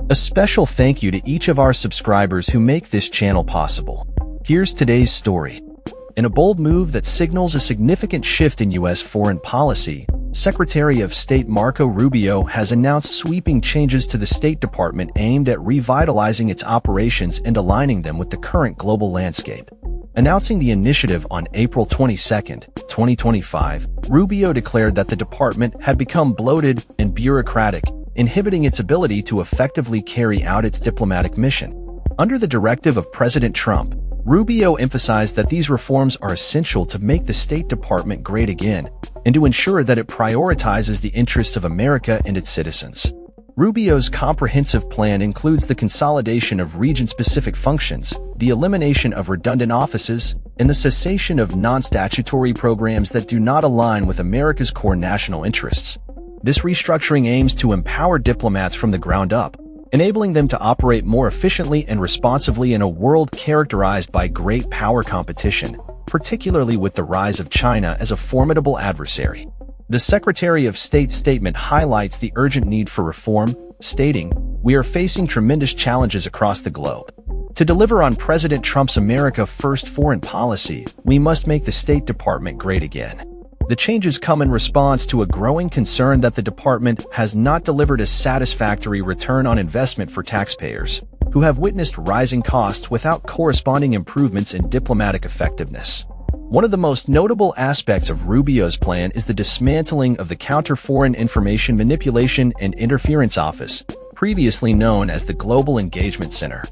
A special thank you to each of our subscribers who make this channel possible. Here's today's story. In a bold move that signals a significant shift in U.S. foreign policy, Secretary of State Marco Rubio has announced sweeping changes to the State Department aimed at revitalizing its operations and aligning them with the current global landscape. Announcing the initiative on April 22, 2025, Rubio declared that the department had become bloated and bureaucratic, inhibiting its ability to effectively carry out its diplomatic mission. Under the directive of President Trump, Rubio emphasized that these reforms are essential to make the State Department great again and to ensure that it prioritizes the interests of America and its citizens. Rubio's comprehensive plan includes the consolidation of region-specific functions, the elimination of redundant offices, and the cessation of non-statutory programs that do not align with America's core national interests. This restructuring aims to empower diplomats from the ground up, enabling them to operate more efficiently and responsively in a world characterized by great power competition, particularly with the rise of China as a formidable adversary. The Secretary of State's statement highlights the urgent need for reform, stating, "We are facing tremendous challenges across the globe. To deliver on President Trump's America First foreign policy, we must make the State Department great again." The changes come in response to a growing concern that the department has not delivered a satisfactory return on investment for taxpayers, who have witnessed rising costs without corresponding improvements in diplomatic effectiveness. One of the most notable aspects of Rubio's plan is the dismantling of the Counter-Foreign Information Manipulation and Interference Office, previously known as the Global Engagement Center.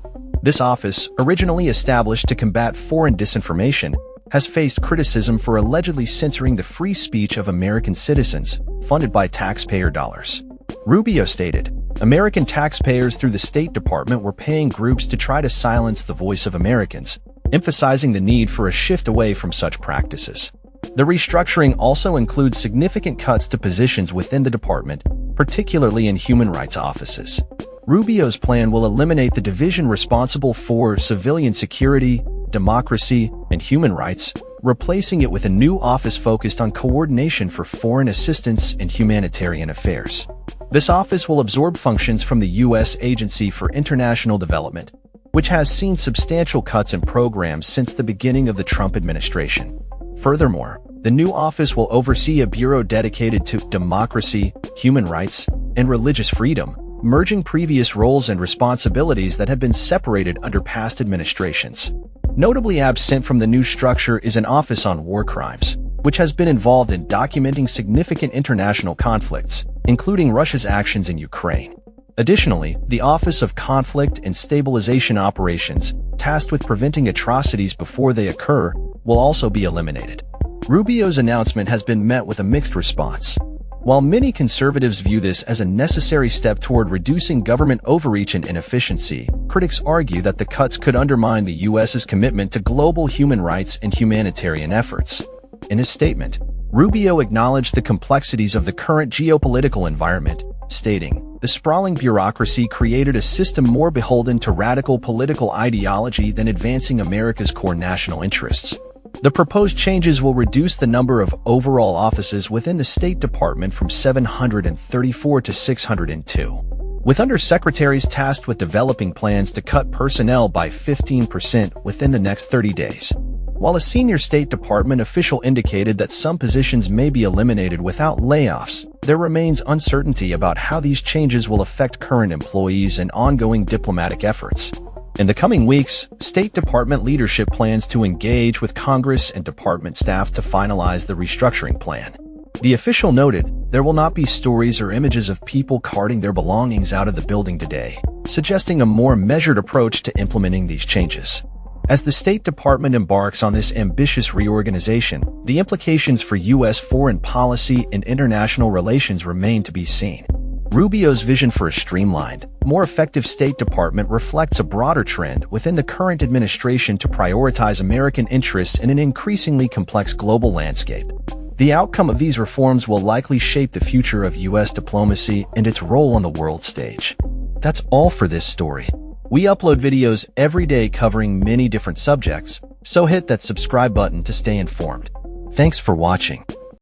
This office, originally established to combat foreign disinformation, has faced criticism for allegedly censoring the free speech of American citizens, funded by taxpayer dollars. Rubio stated, "American taxpayers through the State Department were paying groups to try to silence the voice of Americans," emphasizing the need for a shift away from such practices. The restructuring also includes significant cuts to positions within the department, particularly in human rights offices. Rubio's plan will eliminate the division responsible for civilian security, democracy, and human rights, replacing it with a new office focused on coordination for foreign assistance and humanitarian affairs. This office will absorb functions from the U.S. Agency for International Development, which has seen substantial cuts in programs since the beginning of the Trump administration. Furthermore, the new office will oversee a bureau dedicated to democracy, human rights, and religious freedom, merging previous roles and responsibilities that had been separated under past administrations. Notably absent from the new structure is an Office on War Crimes, which has been involved in documenting significant international conflicts, including Russia's actions in Ukraine. Additionally, the Office of Conflict and Stabilization Operations, tasked with preventing atrocities before they occur, will also be eliminated. Rubio's announcement has been met with a mixed response. While many conservatives view this as a necessary step toward reducing government overreach and inefficiency, critics argue that the cuts could undermine the U.S.'s commitment to global human rights and humanitarian efforts. In his statement, Rubio acknowledged the complexities of the current geopolitical environment, stating, "The sprawling bureaucracy created a system more beholden to radical political ideology than advancing America's core national interests." The proposed changes will reduce the number of overall offices within the State Department from 734 to 602, with undersecretaries tasked with developing plans to cut personnel by 15% within the next 30 days. While a senior State Department official indicated that some positions may be eliminated without layoffs, there remains uncertainty about how these changes will affect current employees and ongoing diplomatic efforts. In the coming weeks, State Department leadership plans to engage with Congress and department staff to finalize the restructuring plan. The official noted, "There will not be stories or images of people carting their belongings out of the building today," suggesting a more measured approach to implementing these changes. As the State Department embarks on this ambitious reorganization, the implications for U.S. foreign policy and international relations remain to be seen. Rubio's vision for a streamlined, more effective State Department reflects a broader trend within the current administration to prioritize American interests in an increasingly complex global landscape. The outcome of these reforms will likely shape the future of U.S. diplomacy and its role on the world stage. That's all for this story. We upload videos every day covering many different subjects, so hit that subscribe button to stay informed. Thanks for watching.